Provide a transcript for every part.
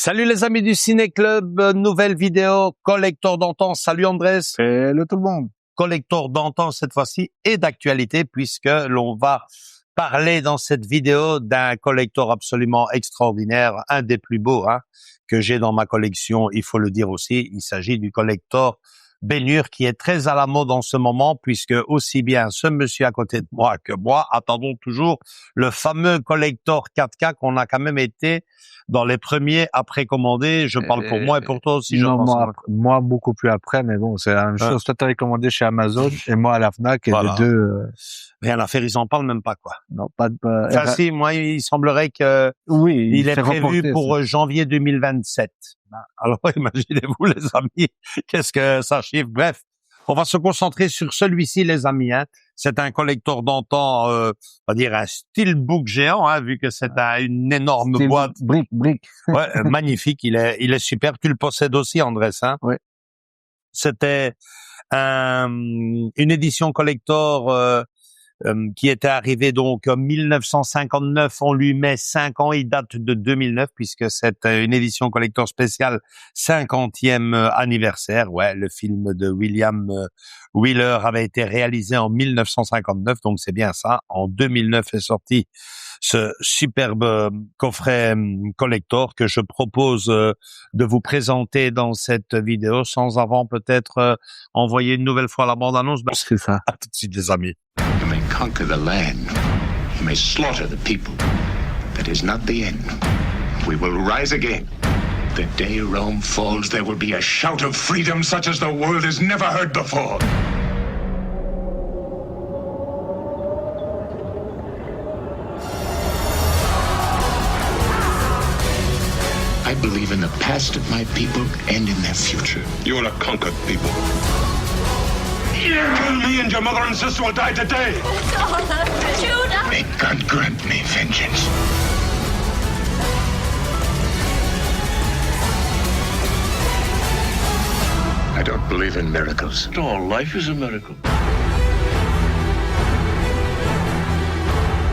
Salut les amis du Ciné Club, nouvelle vidéo, collector d'antan. Salut Andrés. Salut tout le monde. Collector d'antan cette fois-ci et d'actualité puisque l'on va parler dans cette vidéo d'un collector absolument extraordinaire, un des plus beaux que j'ai dans ma collection, il faut le dire aussi. Il s'agit du collector Bénur qui est très à la mode en ce moment puisque aussi bien ce monsieur à côté de moi que moi attendons toujours le fameux collector 4K qu'on a quand même été dans les premiers à précommander. Je parle pour moi et pour toi aussi, je pense. Moi, beaucoup plus après, mais bon, c'est la même chose. Toi, t'as commandé chez Amazon et moi à la Fnac et voilà. les deux... Rien à faire, ils en parlent même pas, quoi. Non, pas de... Enfin, si, moi, il semblerait que oui, il est prévu pour janvier 2027. Alors, imaginez-vous, les amis, qu'est-ce que ça chiffre. Bref, on va se concentrer sur celui-ci, les amis. C'est un collector d'antan, on va dire un steelbook géant, vu que c'est une énorme boîte. Brique. Ouais, magnifique. Il est super. Tu le possèdes aussi, Andrés, Oui. C'était une édition collector qui était arrivé donc en 1959, on lui met 5 ans, il date de 2009 puisque c'est une édition collector spéciale 50e anniversaire. Ouais, le film de William Wheeler avait été réalisé en 1959, donc c'est bien ça. En 2009 est sorti ce superbe coffret collector que je propose de vous présenter dans cette vidéo sans avant peut-être envoyer une nouvelle fois la bande-annonce. C'est ça. À tout de suite les amis. You may conquer the land, you may slaughter the people. That is not the end. We will rise again. The day Rome falls, there will be a shout of freedom such as the world has never heard before. I believe in the past of my people and in their future. You are a conquered people. Kill me and your mother and sister will die today. Judah! May God grant me vengeance. I don't believe in miracles. All life is a miracle.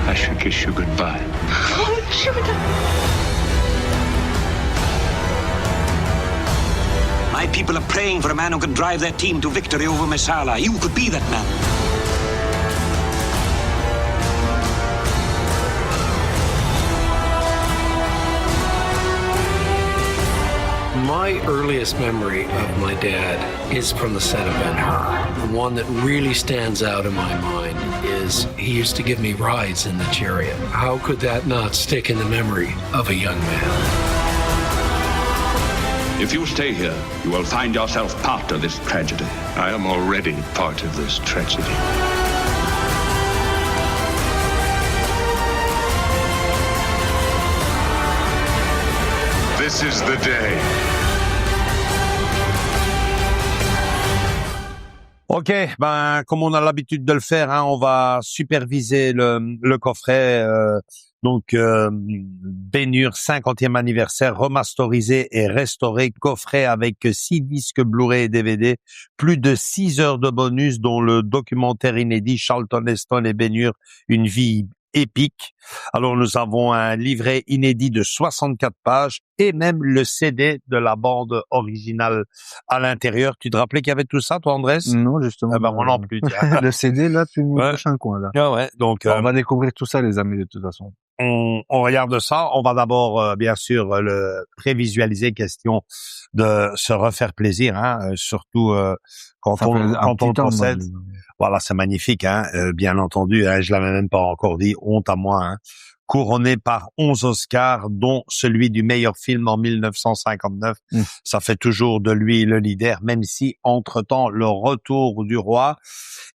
I should kiss you goodbye. Oh, Judah! My people are praying for a man who can drive their team to victory over Messala. You could be that man. My earliest memory of my dad is from the set of Ben-Hur. The one that really stands out in my mind is he used to give me rides in the chariot. How could that not stick in the memory of a young man? If you stay here, you will find yourself part of this tragedy. I am already part of this tragedy. This is the day. Ok, comme on a l'habitude de le faire, on va superviser le coffret. Donc, Bénur 50e anniversaire, remasterisé et restauré, coffret avec 6 disques Blu-ray et DVD, plus de 6 heures de bonus, dont le documentaire inédit Charlton Heston et Bénur, une vie épique. Alors, nous avons un livret inédit de 64 pages et même le CD de la bande originale à l'intérieur. Tu te rappelais qu'il y avait tout ça, toi, Andrés? Non, justement. Moi non plus. Le CD, là, tu nous touches un coin, là. Ah ouais, donc... on va découvrir tout ça, les amis, de toute façon. On regarde ça. On va d'abord, bien sûr, le prévisualiser, question de se refaire plaisir, surtout quand on le possède. Voilà, c'est magnifique, bien entendu. Je l'avais même pas encore dit. Honte à moi. couronné par 11 Oscars, dont celui du meilleur film en 1959. Ça fait toujours de lui le leader, même si, entre-temps, Le Retour du Roi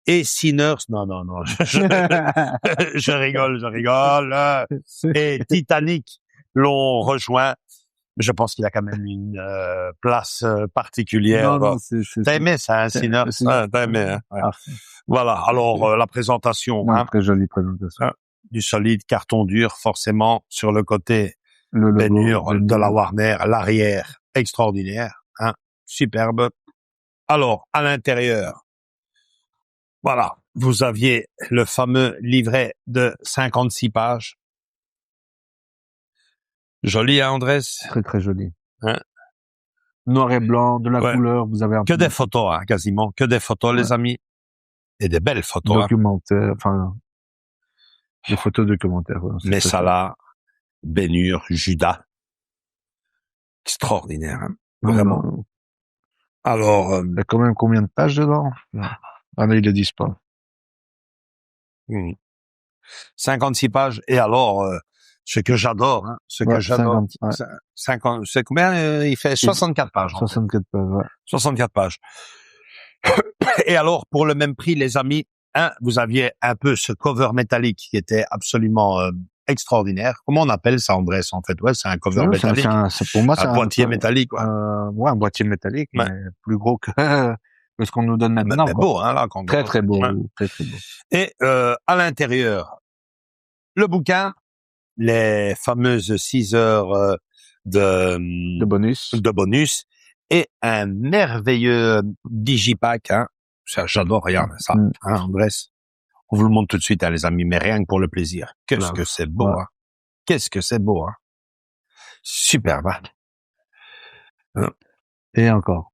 et Sinners, non, je rigole, et Titanic l'ont rejoint. Je pense qu'il a quand même une place particulière. T'as aimé ça, hein, Sinners? T'as aimé, hein? Ouais. Voilà, alors la présentation. Hein, très jolie présentation. Du solide carton dur, forcément, sur le côté Ben-Hur de la Warner, l'arrière, extraordinaire, hein, superbe. Alors, à l'intérieur, voilà, vous aviez le fameux livret de 56 pages. Joli, hein, Andrés? Très, très joli. Hein? Noir et blanc, de la couleur, vous avez un que des photos, hein, quasiment, que des photos, les amis. Et des belles photos. Documentaires, enfin, des photos documentaires. Ouais, Messala, Ben-Hur, Judas. Extraordinaire, hein, vraiment. Alors, il y a quand même combien de pages dedans? Ah non, ils le disent pas. 56 pages. Et alors, ce que j'adore, hein, que j'adore, 50, c'est combien? Il fait 64 pages. 64 pages, ouais. 64 pages. Et alors, pour le même prix, les amis, vous aviez un peu ce cover métallique qui était absolument extraordinaire. Comment on appelle ça, Andrés, en fait? Ouais, c'est un cover métallique. Pour moi, c'est un boîtier métallique, quoi. Ouais, un boîtier métallique, mais plus gros que ce qu'on nous donne maintenant. Mais beau, hein, là, très, très beau. Très, très beau. Et à l'intérieur, le bouquin, les fameuses 6 heures de bonus et un merveilleux digipack, hein. Ça, j'adore, regarde ça, hein, Andrés. On vous le montre tout de suite, hein, les amis, mais rien que pour le plaisir. Qu'est-ce que c'est beau, hein. Qu'est-ce que c'est beau, hein. Superbe, hein. Et encore.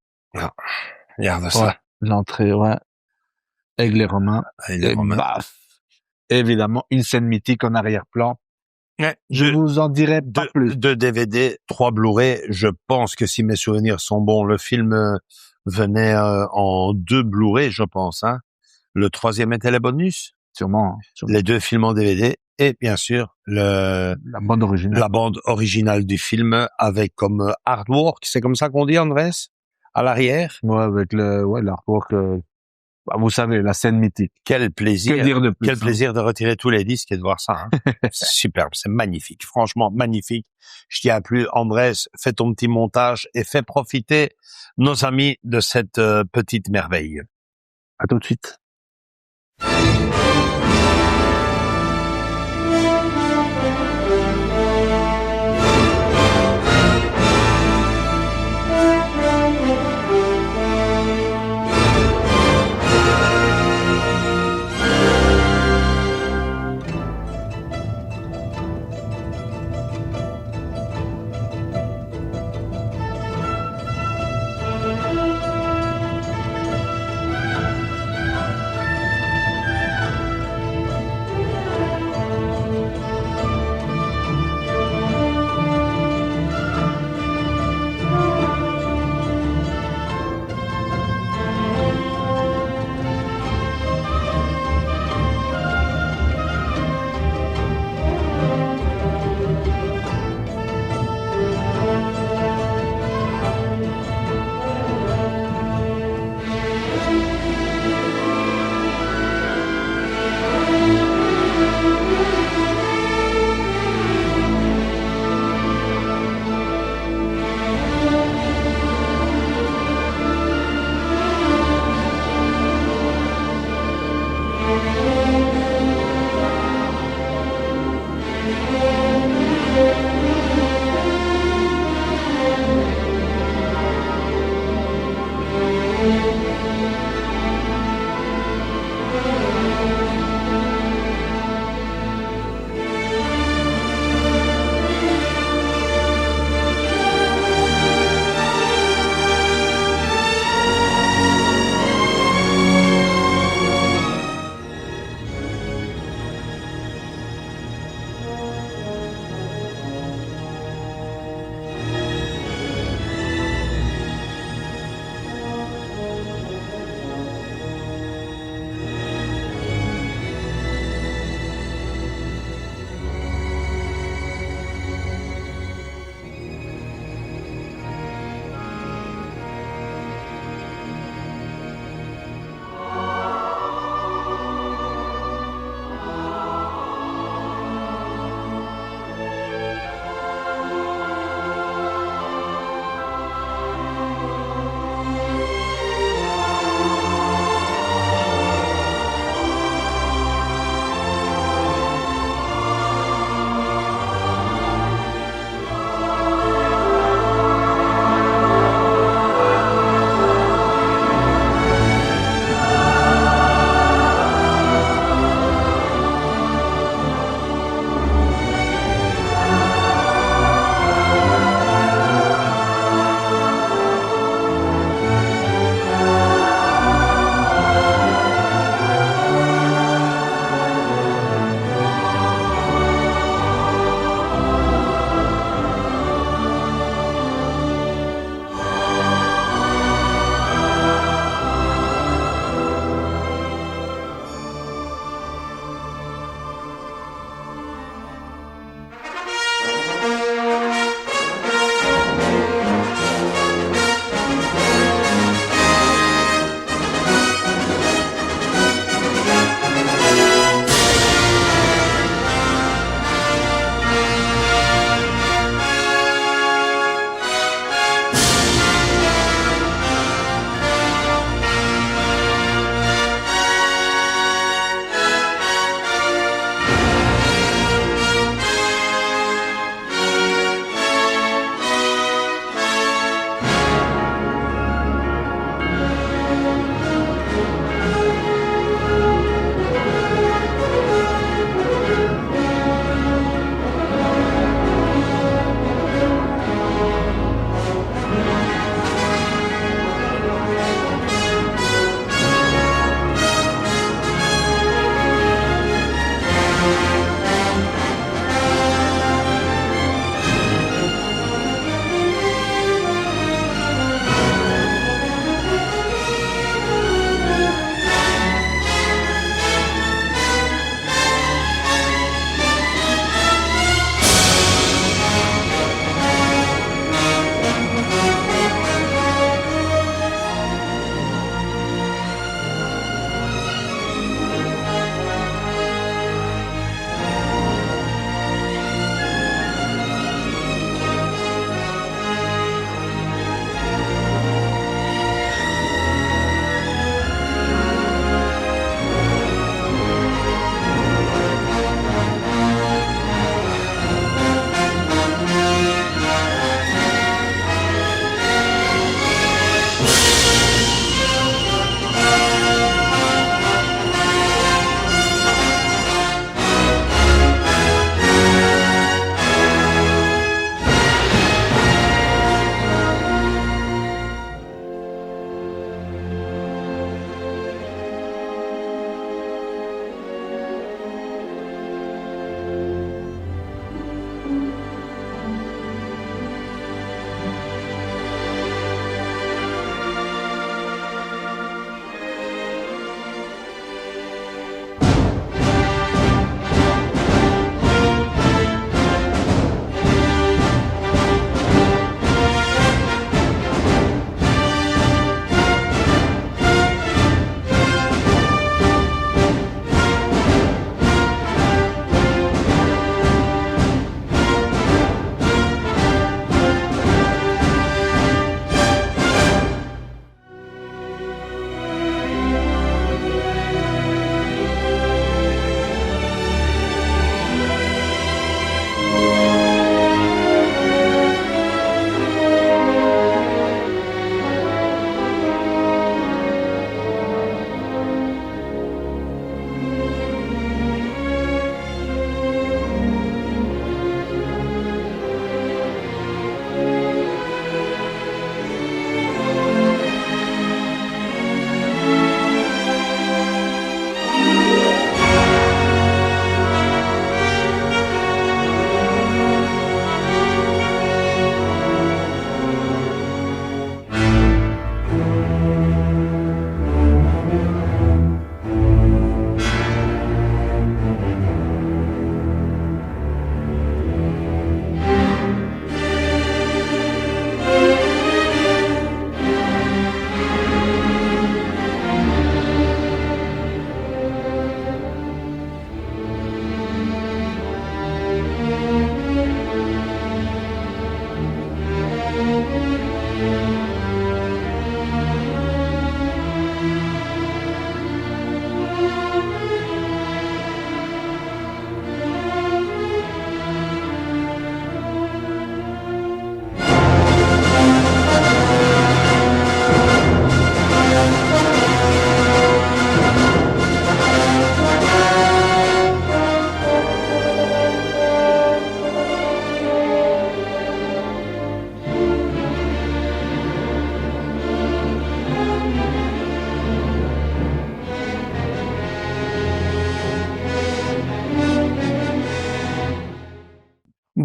Regarde ça. L'entrée, avec les Romains. Baf. Évidemment, une scène mythique en arrière-plan. Je vous en dirai pas plus. 2 DVD, 3 Blu-ray. Je pense que si mes souvenirs sont bons, le film venait en 2 Blu-ray, je pense, hein. Le 3e était les bonus. Sûrement. Les 2 films en DVD. Et bien sûr, la bande originale du film avec comme artwork, c'est comme ça qu'on dit, Andrés? À l'arrière? Ouais, avec l'artwork, vous savez, la scène mythique. Quel plaisir. Que dire de plus, quel plaisir de retirer tous les disques et de voir ça, hein. C'est superbe, c'est magnifique. Franchement, magnifique. Je tiens à plus, Andrés, fais ton petit montage et fais profiter nos amis de cette petite merveille. À tout de suite.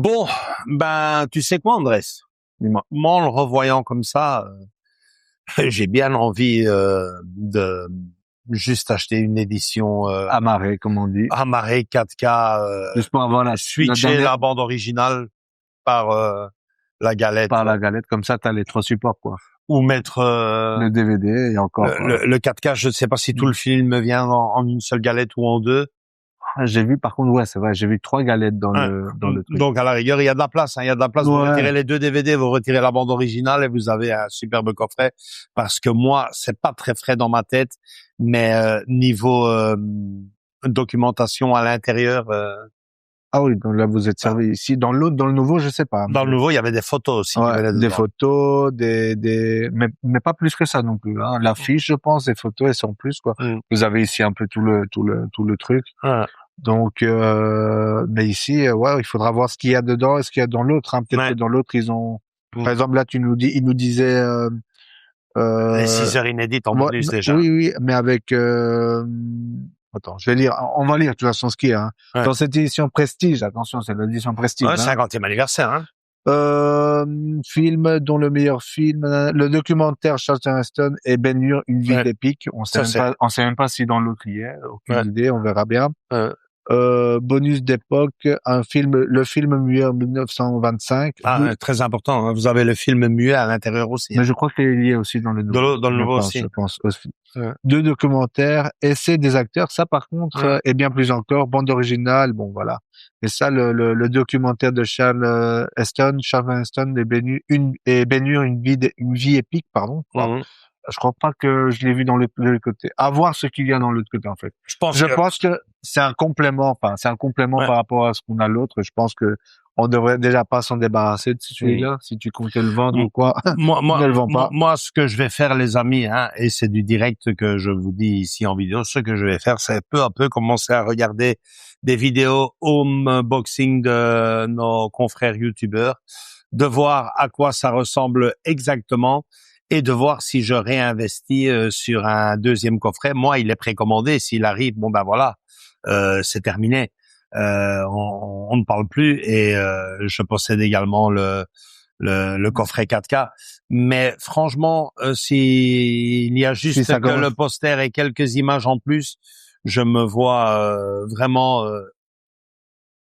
Bon, ben, tu sais quoi, Andrés? Dis-moi. Moi, en le revoyant comme ça, j'ai bien envie de juste acheter une édition amarré, comme on dit. Amarré 4K, juste pour avoir switcher la bande originale par la galette. Par la galette, comme ça, t'as les 3 supports, quoi. Ou mettre le DVD et encore. Le 4K, je ne sais pas si tout le film vient en une seule galette ou en 2. J'ai vu, par contre, ouais, c'est vrai, j'ai vu 3 galettes dans le truc. Donc, à la rigueur, il y a de la place, hein. Il y a de la place. Vous retirez les 2 DVD, vous retirez la bande originale et vous avez un superbe coffret. Parce que moi, c'est pas très frais dans ma tête, mais niveau documentation à l'intérieur. Ah oui, donc là, vous êtes servi ici. Dans l'autre, dans le nouveau, je sais pas. Dans le nouveau, il y avait des photos aussi. Ouais, des photos, mais pas plus que ça non plus, hein. L'affiche, je pense, des photos, elles sont plus, quoi. Vous avez ici un peu tout le truc. Donc, mais ici, ouais, il faudra voir ce qu'il y a dedans et ce qu'il y a dans l'autre, hein. Peut-être que dans l'autre, ils ont, par exemple, là, ils nous disaient, les 6 heures inédites en bonus, déjà. Oui, mais avec, attends, je vais lire. On va lire de toute façon ce qu'il y a. Hein. Ouais. Dans cette édition Prestige, attention, c'est l'édition Prestige. Ouais, 50e anniversaire. Hein. Film dont le meilleur film, le documentaire Charlton Heston et Ben Hur, une vie épique. On sait même pas si dans l'autre il y est. Aucune idée, on verra bien. Bonus d'époque, le film muet en 1925. Ah, très important. Hein. Vous avez le film muet à l'intérieur aussi. Mais je crois qu'il est lié aussi dans le nouveau. Dans le nouveau aussi. Je pense aussi. 2 documentaires, essais des acteurs. Ça, par contre, et bien plus encore, bande originale. Bon, voilà. Et ça, le documentaire de Charlton Heston et Ben Hur, une vie épique, pardon. Je crois pas que je l'ai vu dans le côté. À voir ce qu'il y a dans l'autre côté, en fait. Je pense que c'est un complément, par rapport à ce qu'on a l'autre. Je pense que on devrait déjà pas s'en débarrasser de celui-là. Si tu comptais le vendre ou quoi. Ne le vends pas. Moi, ce que je vais faire, les amis, hein, et c'est du direct que je vous dis ici en vidéo, ce que je vais faire, c'est peu à peu commencer à regarder des vidéos home boxing de nos confrères youtubeurs, de voir à quoi ça ressemble exactement, et de voir si je réinvestis sur un 2e coffret. Moi, il est précommandé. S'il arrive, bon ben voilà, c'est terminé. On ne parle plus. Et je possède également le coffret 4K. Mais franchement, s'il y a juste que le poster et quelques images en plus, je me vois vraiment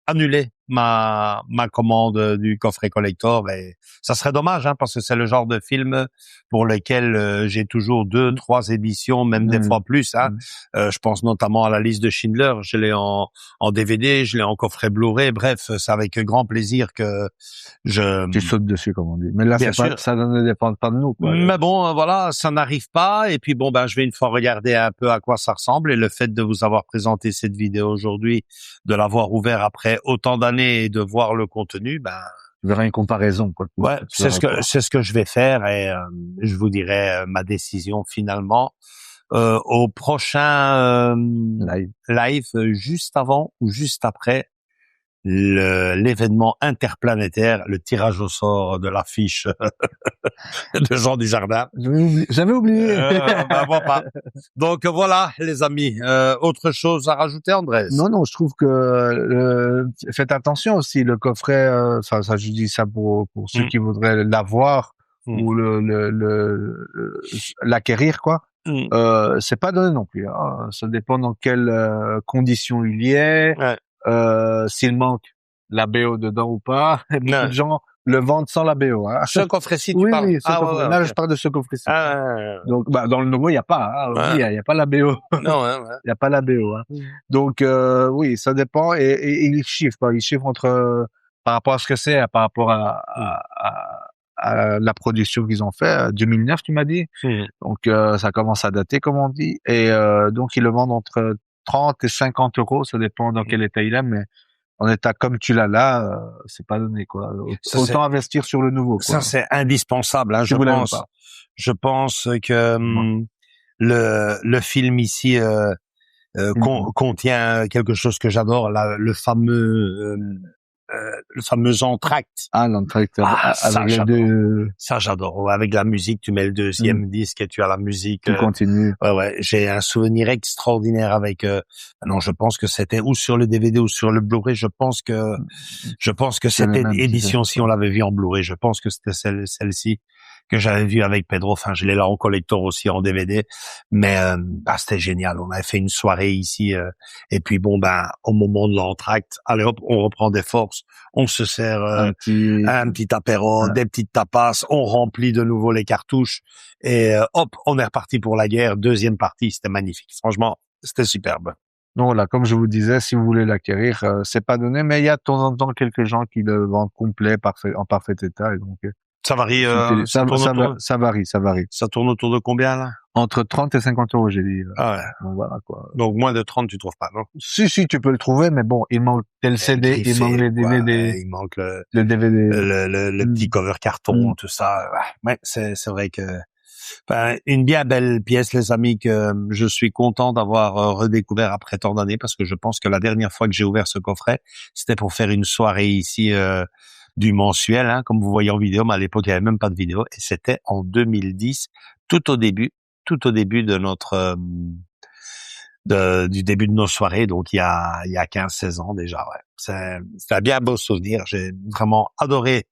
annuler ma commande du coffret collector, et ça serait dommage, hein, parce que c'est le genre de film pour lequel j'ai toujours 2, 3 éditions, même des fois plus, hein. Je pense notamment à la liste de Schindler, je l'ai en DVD, je l'ai en coffret Blu-ray, bref, c'est avec grand plaisir que tu sautes dessus, comme on dit. Mais là, ça ne dépend pas de nous, quoi. Mais bon, voilà, ça n'arrive pas, et puis bon, ben, je vais une fois regarder un peu à quoi ça ressemble, et le fait de vous avoir présenté cette vidéo aujourd'hui, de l'avoir ouvert après autant d'années et de voir le contenu, ben, tu verras une comparaison, quoi. Ouais, c'est ce que je vais faire, et je vous dirai ma décision finalement au prochain live juste avant ou juste après l'événement interplanétaire, le tirage au sort de l'affiche de Jean Dujardin. J'avais oublié. Ben, moi pas. Donc voilà, les amis. Autre chose à rajouter, Andrés? Non, je trouve que faites attention aussi, le coffret. Ça, je dis ça pour ceux qui voudraient l'avoir ou l'acquérir, quoi. C'est pas donné non plus. Hein. Ça dépend dans quelles conditions il y est. S'il manque la BO dedans ou pas. Beaucoup de gens le vendent sans la BO. Hein. Ce coffret-ci, tu parles? Oui, là, je parle de ce coffret-ci. Donc, dans le nouveau, il n'y a pas. Hein. Il y a pas la BO. Non, il n'y a pas la BO. Hein. Donc, oui, ça dépend. Et ils chiffrent. Ils chiffrent par rapport à ce que c'est, par rapport à la production qu'ils ont fait. 2009, tu m'as dit. Donc, ça commence à dater, comme on dit. Et donc, ils le vendent entre 30 et 50 euros, ça dépend dans quel état il est, mais en état comme tu l'as là, c'est pas donné, quoi. Autant investir sur le nouveau, quoi. Ça, c'est indispensable, hein, je pense que le film ici contient quelque chose que j'adore, le fameux le fameux entracte. Ah, l'entracte ça, avec les j'adore. deux, Ça, j'adore. Ouais, avec la musique, tu mets le deuxième disque et tu as la musique. qui continue. Ouais, j'ai un souvenir extraordinaire avec. Non, je pense que c'était ou sur le DVD ou sur le Blu-ray. Je pense que c'était même, édition c'est ça. si on l'avait vu en Blu-ray. Je pense que c'était celle-ci que j'avais vue avec Pedro. Enfin, je l'ai là en collector aussi en DVD. Mais c'était génial. On avait fait une soirée ici et puis bon au moment de l'entracte, allez hop, on reprend des forces, on se sert Un petit, apéro, Ouais. des petites tapas, on remplit de nouveau les cartouches et hop, on est reparti pour la guerre. Deuxième partie, c'était magnifique. Franchement, c'était superbe. Donc voilà, comme je vous disais, si vous voulez l'acquérir, c'est pas donné, mais il y a de temps en temps quelques gens qui le vendent complet, en parfait état, et donc, Ça varie, ça varie. ça tourne autour de combien là? Entre 30 et 50 euros, j'ai dit. Ah ouais. Donc voilà, quoi. Donc moins de 30, tu trouves pas, non? Si, tu peux le trouver, mais bon, il manque tel CD, il Griffé, manque les quoi. DVD, Il manque le DVD. le petit cover carton, tout ça. Ouais, c'est vrai que une bien belle pièce, les amis, que je suis content d'avoir redécouvert après tant d'années, parce que je pense que la dernière fois que j'ai ouvert ce coffret, c'était pour faire une soirée ici du mensuel, hein, comme vous voyez en vidéo, mais à l'époque il n'y avait même pas de vidéo, et c'était en 2010, tout au début de notre du début de nos soirées, donc il y a 15-16 ans déjà. Ouais, c'est un bien beau souvenir. J'ai vraiment adoré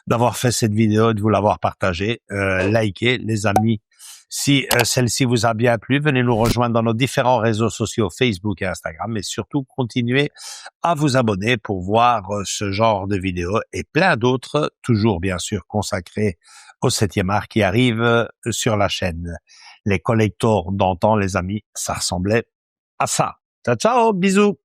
d'avoir fait cette vidéo, de vous l'avoir partagée. Likez, les amis. Si celle-ci vous a bien plu, venez nous rejoindre dans nos différents réseaux sociaux, Facebook et Instagram, mais surtout continuez à vous abonner pour voir ce genre de vidéos et plein d'autres, toujours bien sûr consacrés au 7e art qui arrivent sur la chaîne. Les collectors d'antan, les amis, ça ressemblait à ça. Ciao, ciao, bisous.